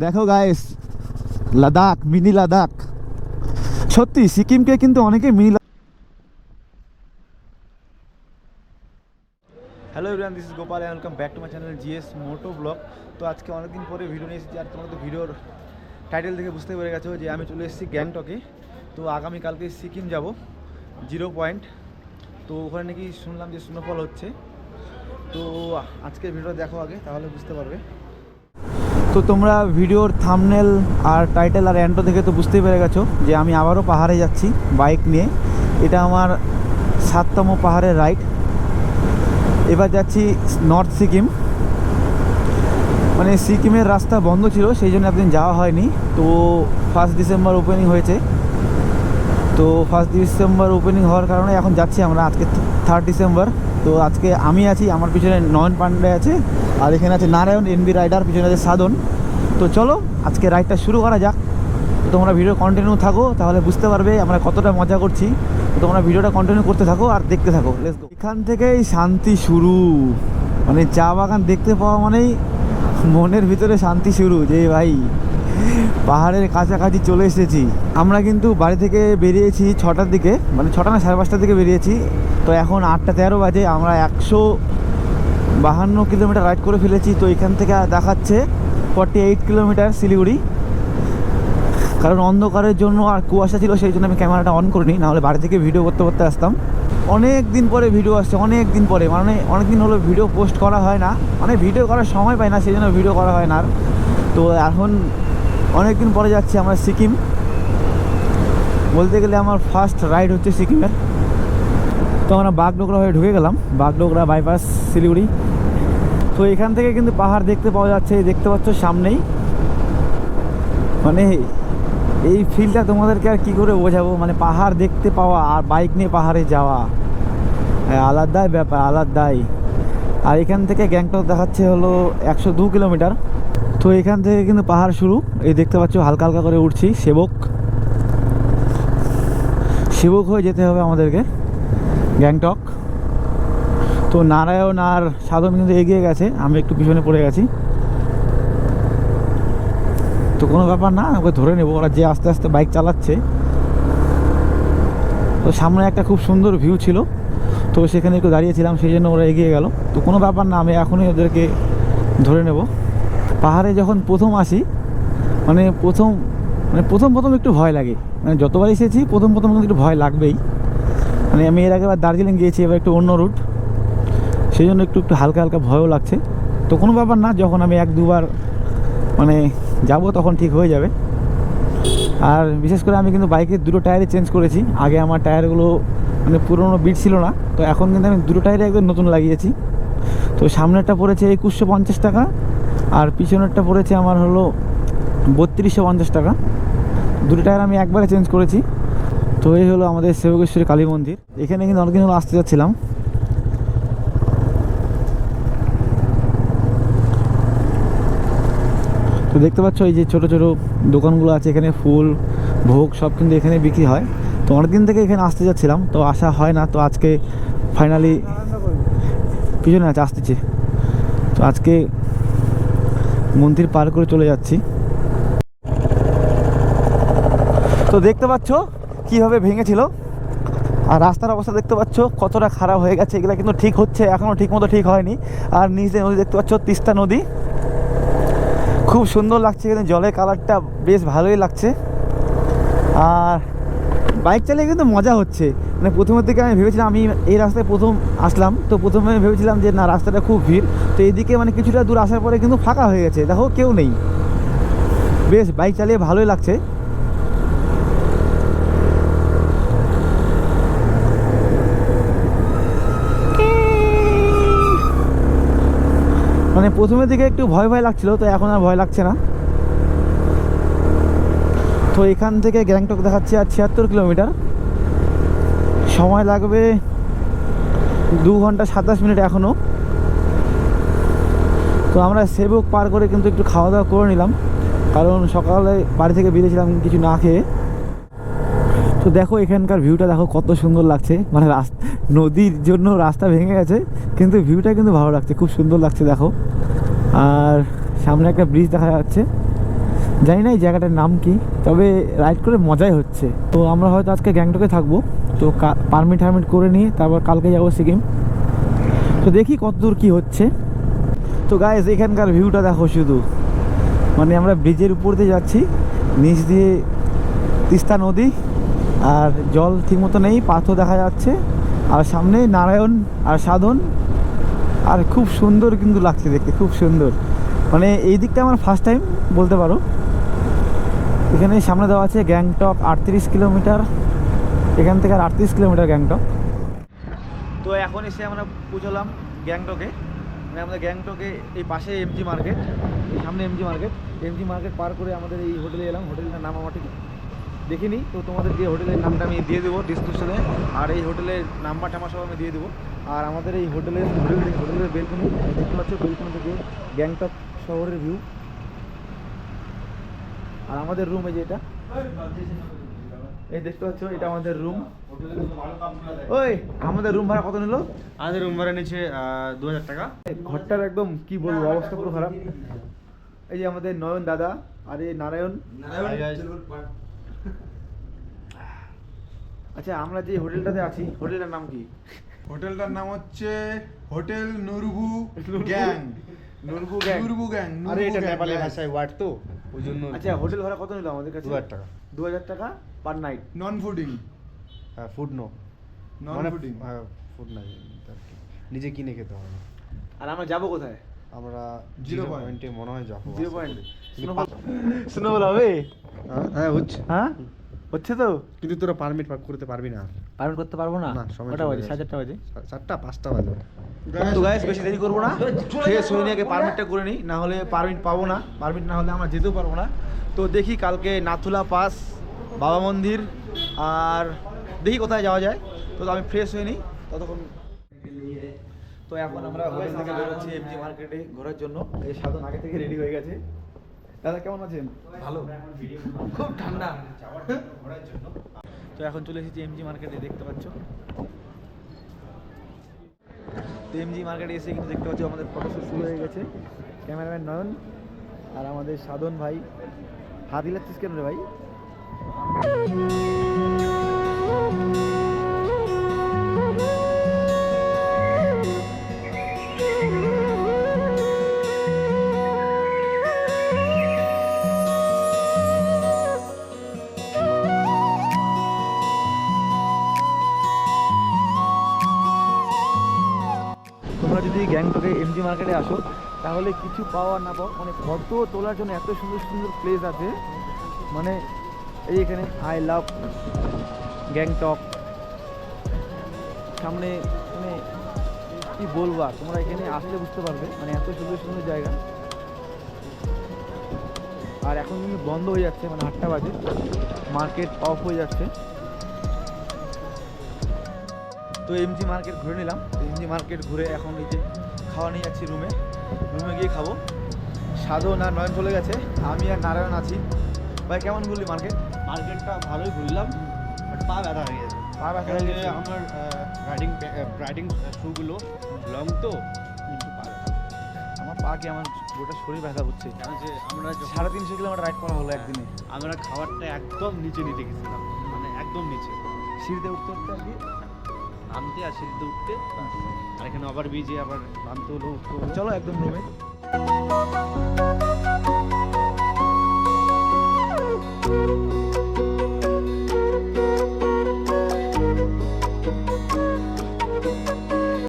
দেখো guys, Ladakh, mini Ladakh. সত্যি সিকিমকে কিন্তু অনেকে মিনি। Hello everyone, this is Gopal and welcome back to my channel GS moto vlog. তো আজকে অনেকদিন পরে ভিডিও নিয়ে এসেছি, আর তোমরা তো ভিডিওর টাইটেল দেখে বুঝতে পেরে গেছো যে আমি চলে এসেছি গ্যাংটকে। তো আগামীকালকে সিকিম যাব 0 পয়েন্ট। তো ওখানে নাকি শুনলাম যে স্নোফল হচ্ছে। তো আজকের ভিডিওটা দেখো আগে, তাহলে বুঝতে পারবে। তো তোমরা ভিডিওর থাম্বনেল আর টাইটেল আর এন্ট্রো দেখে তো বুঝতেই পেরে গেছো যে আমি আবারও পাহাড়ে যাচ্ছি বাইক নিয়ে। এটা আমার 7তম পাহাড়ের রাইড। এবার যাচ্ছি নর্থ সিকিম। মানে সিকিমের রাস্তা বন্ধ ছিল, সেই জন্য একদিন যাওয়া হয়নি। তো 1 ডিসেম্বর ওপেনিং হয়েছে। তো 1 ডিসেম্বর ওপেনিং হওয়ার কারণে এখন যাচ্ছি আমরা। আজকে 3 ডিসেম্বর। তো আজকে আমি আছি, আমার পিছনে নয়ন পান্ডে আছে, আর এখানে আছে নারায়ণ এনবি রাইডার, পিছনে আছে সাধন। তো চলো আজকে রাইডটা শুরু করা যাক। তোমরা ভিডিও কন্টিনিউ থাকো, তাহলে বুঝতে পারবে আমরা কতটা মজা করছি। তোমরা ভিডিওটা কন্টিনিউ করতে থাকো আর দেখতে থাকো। Let's go. এখান থেকেই শান্তি শুরু। মানে চা বাগান দেখতে পাওয়া মানেই মনের ভিতরে শান্তি শুরু, যে ভাই পাহাড়ের কাছাকাছি চলে এসেছি। আমরা কিন্তু বাড়ি থেকে বেরিয়েছি 6টার দিকে, মানে 6টা না 5:30টার দিকে বেরিয়েছি। তো এখন 8টা 13 বাজে। আমরা 152 কিলোমিটার রাইড করে ফেলেছি। তো এখান থেকে দেখাচ্ছে 48 কিলোমিটার শিলিগুড়ি। কারণ অন্ধকারের জন্য আর কুয়াশা ছিল, সেই জন্য আমি ক্যামেরাটা অন করিনি, নাহলে বাড়ি থেকে ভিডিও করতে করতে আসতাম। অনেক দিন পরে ভিডিও আসছে, অনেক দিন পরে, মানে অনেক দিন হলো ভিডিও পোস্ট করা হয় না, মানে ভিডিও করার সময় পাই না, সেই জন্য ভিডিও করা হয় না আর। তো এখন অনেক দিন পরে যাচ্ছি আমরা সিকিম। বলতে গেলে আমার ফার্স্ট রাইড হচ্ছে সিকিমের। তো আমরা বাগডোগরা হয়ে ঢুকে গেলাম, বাগডোগরা বাইপাস শিলিগুড়ি। তো এখান থেকে কিন্তু পাহাড় দেখতে পাওয়া যাচ্ছে, দেখতে পাচ্ছ সামনেই। মানে এই ফিলটা তোমাদেরকে আর কী করে বোঝাবো, মানে পাহাড় দেখতে পাওয়া আর বাইক নিয়ে পাহাড়ে যাওয়া আলাদাই ব্যাপার, আলাদাই। আর এখান থেকে গ্যাংটক দেখাচ্ছে হলো 102 কিলোমিটার। তো এখান থেকে কিন্তু পাহাড় শুরু। এই দেখতে পাচ্ছ হালকা হালকা করে উঠছি। সেবক হয়ে যেতে হবে আমাদেরকে গ্যাংটক। তো নারায়ণ আর সাধন কিন্তু এগিয়ে গেছে, আমি একটু পিছনে পড়ে গেছি। তো কোনো ব্যাপার না, ওকে ধরে নেবো, ওরা যে আস্তে আস্তে বাইক চালাচ্ছে। তো সামনে একটা খুব সুন্দর ভিউ ছিল, তো সেখানে একটু দাঁড়িয়েছিলাম, সেই জন্য ওরা এগিয়ে গেল। তো কোনো ব্যাপার না, আমি এখনই ওদেরকে ধরে নেব। পাহাড়ে যখন প্রথম আসি, মানে প্রথম একটু ভয় লাগে। মানে যতবার এসেছি প্রথম কিন্তু একটু ভয় লাগবেই। মানে আমি এর আগেবার দার্জিলিং গিয়েছি, এবার একটু অন্য রুট, সেই জন্য একটু হালকা হালকা ভয়ও লাগছে। তো কোনো ব্যাপার না, যখন আমি 1-2বার মানে যাবো তখন ঠিক হয়ে যাবে। আর বিশেষ করে আমি কিন্তু বাইকের 2টো টায়ারই চেঞ্জ করেছি। আগে আমার টায়ারগুলো মানে পুরোনো বিট ছিল না, তো এখন কিন্তু আমি 2টো টায়ারই একদম নতুন লাগিয়েছি। তো সামনেরটা পড়েছে 2150 টাকা, আর পিছনেরটা পড়েছে আমার হলো 3250 টাকা। 2টো টায়ার আমি একবারে চেঞ্জ করেছি। তো এই হলো আমাদের সেবকেশ্বরী কালী মন্দির। এখানে কিন্তু অনেকদিন হলো আসতে যাচ্ছিলাম। তো দেখতে পাচ্ছ এই যে ছোটো ছোটো দোকানগুলো আছে, এখানে ফুল ভোগ সব কিন্তু এখানে বিক্রি হয়। তো অনেকদিন থেকে এখানে আসতে যাচ্ছিলাম, তো আসা হয় না। তো আজকে ফাইনালি পিছনে আছে, আসতেছে। তো আজকে মন্দির পার করে চলে যাচ্ছি। তো দেখতে পাচ্ছ কীভাবে ভেঙেছিল, আর রাস্তার অবস্থা দেখতে পাচ্ছ কতটা খারাপ হয়ে গেছে। এগুলো কিন্তু ঠিক হচ্ছে, এখনও ঠিক মতো ঠিক হয়নি। আর নিচে নদী দেখতে পাচ্ছ, তিস্তা নদী, খুব সুন্দর লাগছে। এখানে জলের কালারটা বেশ ভালোই লাগছে। আর বাইক চালিয়ে কিন্তু মজা হচ্ছে। মানে প্রথমের দিকে আমি ভেবেছিলাম, আমি এই রাস্তায় প্রথম আসলাম, তো প্রথমে আমি ভেবেছিলাম যে না রাস্তাটা খুব ভিড়। তো এইদিকে মানে কিছুটা দূর আসার পরে কিন্তু ফাঁকা হয়ে গেছে, দেখো কেউ নেই। বেশ বাইক চালিয়ে ভালোই লাগছে। মানে প্রথমের দিকে একটু ভয় লাগছিল, তো এখন আর ভয় লাগছে না। তো এখান থেকে গ্যাংটক দেখাচ্ছে আর 76 কিলোমিটার, সময় লাগবে 2 ঘন্টা 27 মিনিট এখনও। তো আমরা সেবক পার করে কিন্তু একটু খাওয়া দাওয়া করে নিলাম, কারণ সকালে বাড়ি থেকে বেরিয়েছিলাম কিছু না খেয়ে। তো দেখো এখানকার ভিউটা দেখো কত সুন্দর লাগছে। মানে নদীর জন্য রাস্তা ভেঙে গেছে, কিন্তু ভিউটা কিন্তু ভালো লাগছে, খুব সুন্দর লাগছে দেখো। আর সামনে একটা ব্রিজ দেখা যাচ্ছে। জানি না এই জায়গাটার নাম কি, তবে রাইড করে মজাই হচ্ছে। তো আমরা হয়তো আজকে গ্যাংটকে থাকবো, তো পারমিট করে নিয়ে তারপর কালকে যাবো সিকিম। তো দেখি কত দূর কী হচ্ছে। তো গাইস এখানকার ভিউটা দেখো শুধু, মানে আমরা ব্রিজের উপর দিয়ে যাচ্ছি, নিচ দিয়ে তিস্তা নদী, আর জল ঠিকমতো নেই, পাথর দেখা যাচ্ছে, আর সামনে নারায়ণ আর সাধন, আর খুব সুন্দর কিন্তু লাগছে দেখতে, খুব সুন্দর। মানে এই দিকটা আমার ফার্স্ট টাইম বলতে পারো। এখানে সামনে দেওয়া আছে গ্যাংটক 38 কিলোমিটার, এখান থেকে আর 38 কিলোমিটার গ্যাংটক। তো এখন এসে আমরা পৌঁছলাম গ্যাংটকে। মানে আমাদের গ্যাংটকে এই পাশে এমজি মার্কেট, সামনে এমজি মার্কেট পার করে আমাদের এই হোটেলে এলাম। হোটেলটার নাম আমার ঠিক দেখিনি, তো তোমাদের যে হোটেলের নামটা আমি দিয়ে দেবো ডিসক্রিপশনে, আর এই হোটেলের নাম্বার টাম্বার সব আমি দিয়ে দেবো। আর আমাদের এই হোটেলের বেলকনি দেখতে পাচ্ছ, বেলকনি থেকে গ্যাংটক শহরের ভিউ। আর আমাদের রুম এই যে এটা, এই দেখতে পাচ্ছ, এটা আমাদের রুম। ওই আমাদের রুম ভাড়া কত নিল? আমাদের রুম ভাড়া নিচ্ছে 2000 টাকা। ঘরটার একদম কি বলবো, অবস্থা পুরো খারাপ। এই যে আমাদের নয়ন দাদা, আর এই নারায়ণ। আচ্ছা, আমরা যে হোটেলটাতে আছি, হোটেলটার নাম কি? হোটেলটার নাম হচ্ছে হোটেল নুরবু গ্যাং। নুরবু গ্যাং। আরে এটা নেপালি ভাষায় ওয়ার্ড তো, ওই জন্য। আচ্ছা, হোটেল ভাড়া কত নিল আমাদের কাছে? 2000 টাকা। 2000 টাকা পার নাইট। নন ফুডিং। হ্যাঁ, ফুড নো, নন ফুডিং। হ্যাঁ, ফুড নাই, নিজে কিনে খেতে হবে। আর আমরা যাবো কোথায়? আমরা 0 পয়েন্টে মনে হয় যাবো। 0 পয়েন্ট স্নোবল হবে? হ্যাঁ হচ্ছে, হ্যাঁ হচ্ছে তো, কিন্তু তোরা পারমিট করতে পারবি না। পারমিট করতে পারবো না। সময় কটা বাজে? 4:30 বাজে। 4টা 5টা বাজে। তো গাইস বেশি দেরি করবো না, ফ্রেশ হয়ে নিয়ে আগে পারমিটটা করে নিই, না হলে পারমিট পাবো না। পারমিট না হলে আমরা যেতেও পারবো না। তো দেখি কালকে নাথুলা পাস, বাবা মন্দির, আর দেখি কোথায় যাওয়া যায়। তো আমি ফ্রেশ হয়ে নিই ততক্ষণ। তো এখন আমরা হোটেল থেকে বেরোচ্ছি এমজি মার্কেটে ঘোরার জন্য। এই সাধন আগে থেকে রেডি হয়ে গেছে। দাদা কেমন আছেন? ভালো, খুব ঠান্ডা তো এখন চলে এসেছি এমজি মার্কেটে, দেখতে পাচ্ছ। তো এমজি মার্কেটে এসে কিন্তু দেখতে পাচ্ছ আমাদের ফটোশ্যুট শুরু হয়ে গেছে। ক্যামেরাম্যান নয়ন আর আমাদের সাধন ভাই। হাত হিলাচ্ছিস কেন রে ভাই? তোমরা যদি গ্যাংটকে এমজি মার্কেটে আসো, তাহলে কিছু পাওয়া না পাও, মানে ফটো তোলার জন্য এত সুন্দর সুন্দর প্লেস আছে। মানে এই এখানে আই লাভ গ্যাংটক, সামনে মানে কি বলবো, আর তোমরা এখানে আসলে বুঝতে পারবে, মানে এত সুন্দর সুন্দর জায়গা। আর এখন কিন্তু বন্ধ হয়ে যাচ্ছে, মানে 8টা বাজে, মার্কেট অফ হয়ে যাচ্ছে। তো এমজি মার্কেট ঘুরে নিলাম। এমজি মার্কেট ঘুরে এখন এই যে খাওয়া নিয়ে যাচ্ছি রুমে গিয়ে খাবো। সাধন আর নয়ন চলে গেছে, আমি আর নারায়ণ আছি। ভাই কেমন ঘুরলি মার্কেট? মার্কেটটা ভালোই ঘুরলাম, বাট পা ব্যথা হয়ে গেছে। পা ব্যথা হয়ে গেছে? আমার রাইডিং শুগুলো লং তো, একটু পা ব্যথা। আমার পা কি, আমার গোটা শরীর ব্যথা হচ্ছে। কেন যে আমরা 350 কিলোমিটার রাইড করা হলো একদিনে। আমরা খাবারটা একদম নিচে নিতে গেছিলাম, মানে একদম নিচে, সিঁড়িতে উঠতে উঠতে আর কি নামতে আর সিঁড়িতে উঠতে, আর এখানে ওভার ব্রিজে আবার নামতে হলো, উঠতে হলো। চলো একদম রুমে।